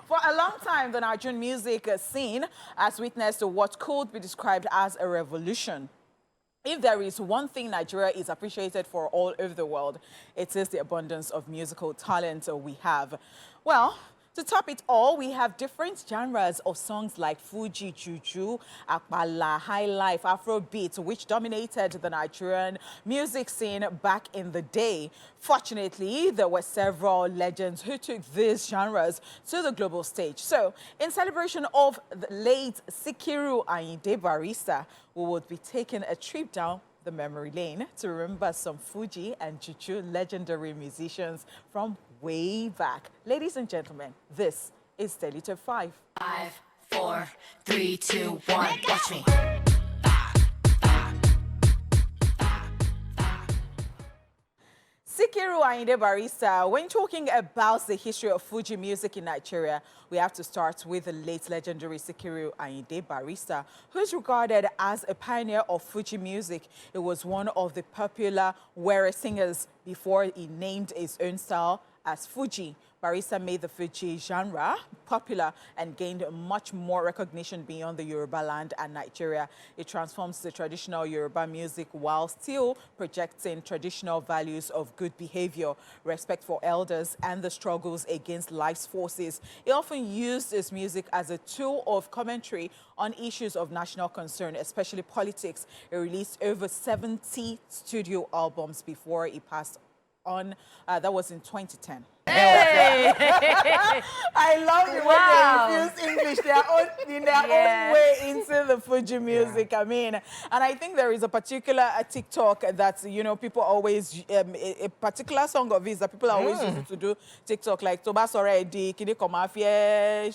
For a long time, the Nigerian music scene has witnessed what could be described as a revolution. If there is one thing Nigeria is appreciated for all over the world, it is the abundance of musical talent we have. Well, to top it all, we have different genres of songs like Fuji, Juju, Apala, Highlife, Afrobeat, which dominated the Nigerian music scene back in the day. Fortunately, there were several legends who took these genres to the global stage. So, in celebration of the late Sikiru Ayinde Barista, we would be taking a trip down the memory lane to remember some Fuji and Juju legendary musicians from way back. Ladies and gentlemen, this is Daily Top 5. 5, 4, 3, 2, 1, watch me. Sikiru Ayinde Barista. When talking about the history of Fuji music in Nigeria, we have to start with the late legendary Sikiru Ayinde Barista, who is regarded as a pioneer of Fuji music. He was one of the popular Wayyy singers before he named his own style as Fuji. Barista made the Fuji genre popular and gained much more recognition beyond the Yoruba land and Nigeria. It transforms the traditional Yoruba music while still projecting traditional values of good behavior, respect for elders, and the struggles against life's forces. He often used his music as a tool of commentary on issues of national concern, especially politics. He released over 70 studio albums before he passed on. That was in 2010. Hey. I love the way they infuse English in their own way into the Fuji music. I mean, and I think there is a particular TikTok that, you know, people always, a particular song of his that people are always using to do TikTok, like Toba Soredi, Kide Komafie,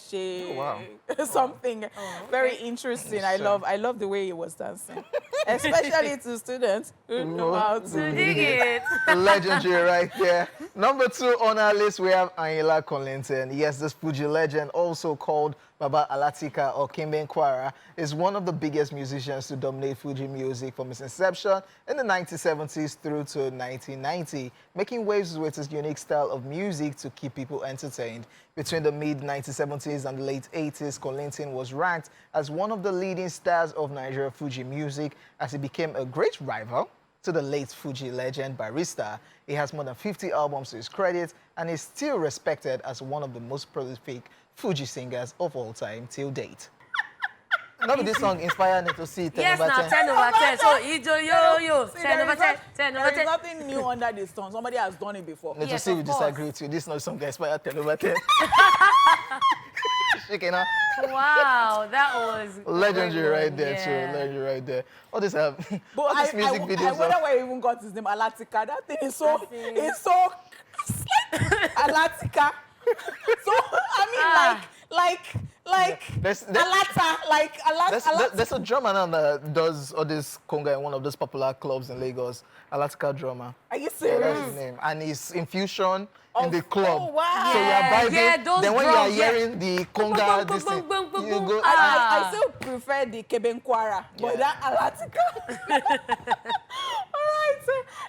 something very interesting. I love the way he was dancing, especially to students who know how to dig it. Legendary right there. Number 2 on our list, we have Ayinla Collington. Yes, this Fuji legend, also called Baba Alatika or Kimben Kwara, is one of the biggest musicians to dominate Fuji music from its inception in the 1970s through to 1990, making waves with his unique style of music to keep people entertained. Between the mid-1970s and the late 80s, Collington was ranked as one of the leading stars of Nigeria Fuji music as he became a great rival to the late Fuji legend Barista. He has more than 50 albums to his credit and is still respected as one of the most prolific Fuji singers of all time till date. Not this song inspired me to see 10 yes, over 10. Yes, now 10 over 10. So, Ijo, yo, 10 over 10, 10 over 10. There is nothing new under this song. Somebody has done it before. Need to see we disagree with you. This is not some guy inspired 10 over 10. Shaking up. Wow, that was legendary right there, too. Legendary right there. All this music videos. I wonder where he even got his name, Alatika. That thing is so, Alatika. So, I mean, there's a drummer now that does all this conga in one of those popular clubs in Lagos. Alatika drummer. Are you serious? Yeah, that's his name. And he's in fusion in the club. Oh, wow. So you are vibing. Yeah, those then when drums, you are hearing the conga, this thing, you go. I still prefer the Kebenkwara, but that Alatika.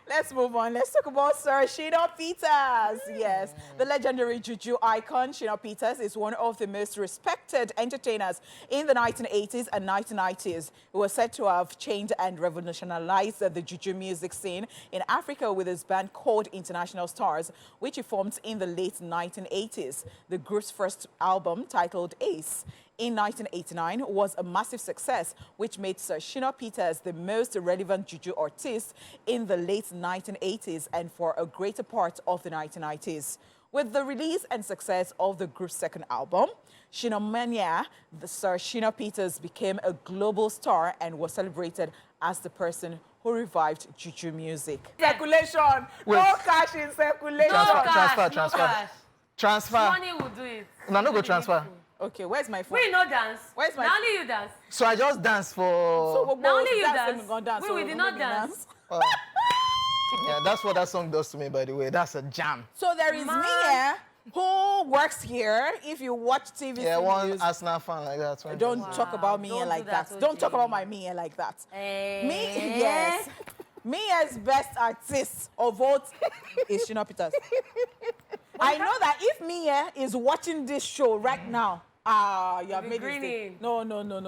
Let's move on. Let's talk about Sir Shina Peters. Yes, the legendary Juju icon Shina Peters is one of the most respected entertainers in the 1980s and 1990s. He was said to have changed and revolutionized the Juju music scene in Africa with his band called International Stars, which he formed in the late 1980s. The group's first album, titled Ace, in 1989 was a massive success, which made Sir Shina Peters the most relevant Juju artist in the late 1980s and for a greater part of the 1990s. With the release and success of the group's second album, Shina Mania, Sir Shina Peters became a global star and was celebrated as the person who revived Juju music. Circulation! No cash in circulation! Transfer. Money will do it. No, no go transfer. Okay, where's my phone? We no dance. Where's my Now only you dance. So I just dance for... So now only you dance. We did not dance. Yeah, that's what that song does to me, by the way. That's a jam. So there is Mia, who works here. If you watch TV, yeah, one Arsenal fan like that. Don't talk about Mia like that. Don't talk about my Mia like that. Me, yes. Mia's best artist of all is Shina Peters. I know that if Mia is watching this show right now, you have made grinning. it. No.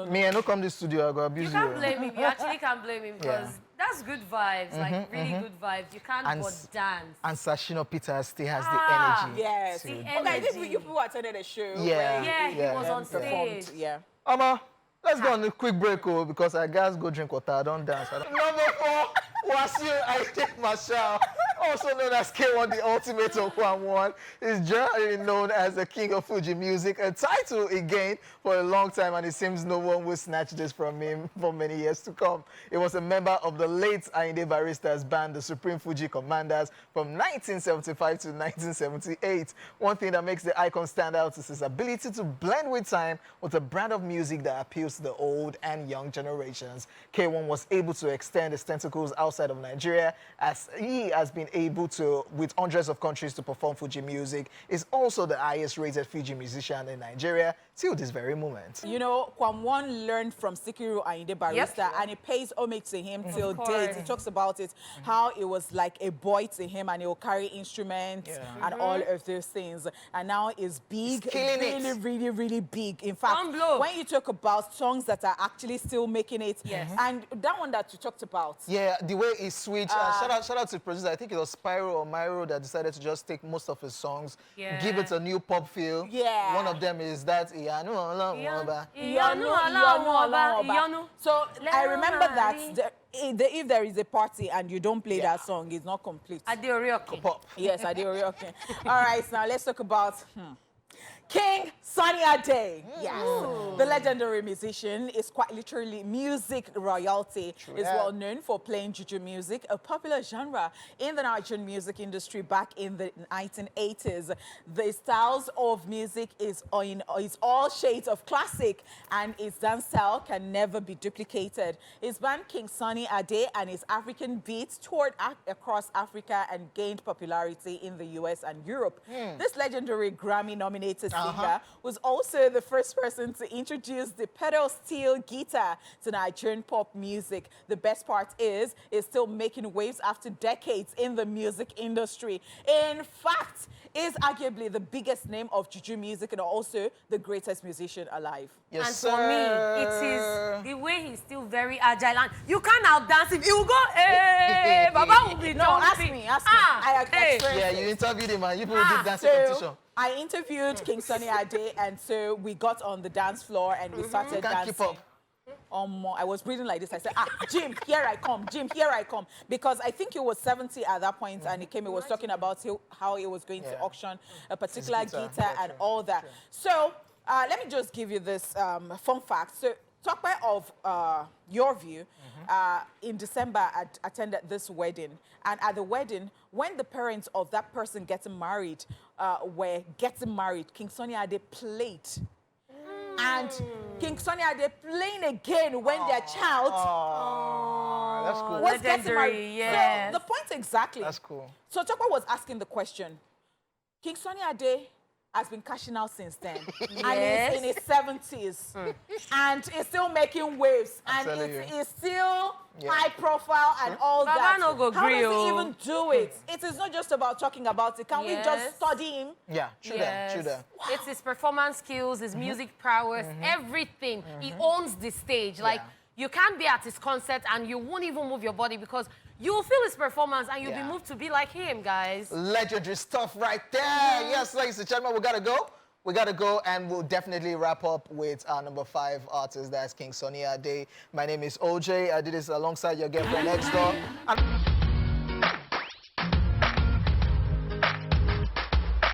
Me, I no come to the studio, I go abuse You you. can't blame him. You actually can't blame him because Yeah. that's good vibes, like really good vibes. You can't And but dance. And Shina Peters still has Ah, the energy. Yes. to- The Okay, I think energy. you people attended a show. Yeah. Yeah, he was on Performed. stage. Yeah. Ama, let's go on a quick break, because I guys go drink water. I don't dance. Number 4, Wayyy Ayinde Barista, also known as K1, the ultimate Okwan, is generally known as the king of Fuji music, a title he gained for a long time, and it seems no one will snatch this from him for many years to come. He was a member of the late Ayinde Barista's band, the Supreme Fuji Commanders, from 1975 to 1978. One thing that makes the icon stand out is his ability to blend with time with a brand of music that appeals to the old and young generations. K1 was able to extend his tentacles outside of Nigeria, as he has been able to, with hundreds of countries, to perform Fuji music. Is also the highest rated Fuji musician in Nigeria till this very moment. You know, Kwamwon learned from Sikiru Ayinde Barista, and it pays homage to him till date. He talks about it, how it was like a boy to him, and he will carry instruments and all of those things. And now is big, really big. In fact, when you talk about songs that are actually still making it, and that one that you talked about. Yeah, the way he switched. Shout out to the producer. I think it was Spyro or Myro that decided to just take most of his songs, give it a new pop feel. Yeah. One of them is that So I remember that if there is a party and you don't play that song, it's not complete. pop. Yes, Adeorioke. All right, now let's talk about King Sunny Ade. Yes. The legendary musician is quite literally music royalty. Is well known for playing juju music, a popular genre in the Nigerian music industry back in the 1980s. The styles of music is all shades of classic, and his dance style can never be duplicated. His band King Sunny Ade and his African beats toured across Africa and gained popularity in the US and Europe. This legendary Grammy-nominated singer was also the first person to introduce the pedal steel guitar to Nigerian pop music. The best part is still making waves after decades in the music industry. In fact, is arguably the biggest name of juju music and also the greatest musician alive. Yes, and for me, it is the way he's still very agile. And you can't outdance him. He will go, hey, Baba will be ask me. Yeah, you interviewed him, and you people did dance competition. I interviewed King Sunny Ade, and so we got on the dance floor and we started dancing. Keep up. I was breathing like this. I said, Jim, here I come. Jim, here I come. Because I think he was 70 at that point, and he was talking about how he was going to auction a particular guitar and all that. So let me just give you this fun fact. So talk of your view, in December, I attended this wedding. And at the wedding, when the parents of that person getting married were getting married, King Sunny Ade played. And King Sunny Ade playing again when their child that's cool. was getting married. Yes. So the point exactly. That's cool. So Chokwa was asking the question. King Sunny Ade has been cashing out since then. And he's in his 70s. And he's still making waves. And it's still high profile and all that. No go How does he even do it? It is not just about talking about it. Can we just study him? Yeah, true that. Wow. It's his performance skills, his music prowess, everything. He owns the stage. Like, you can't be at his concert and you won't even move your body because you'll feel his performance and you'll be moved to be like him, guys. Legendary stuff right there. Yes, ladies and gentlemen, we gotta go. We gotta go, and we'll definitely wrap up with our number 5 artist. That's King Sunny Ade. My name is OJ. I did this alongside your girlfriend next door.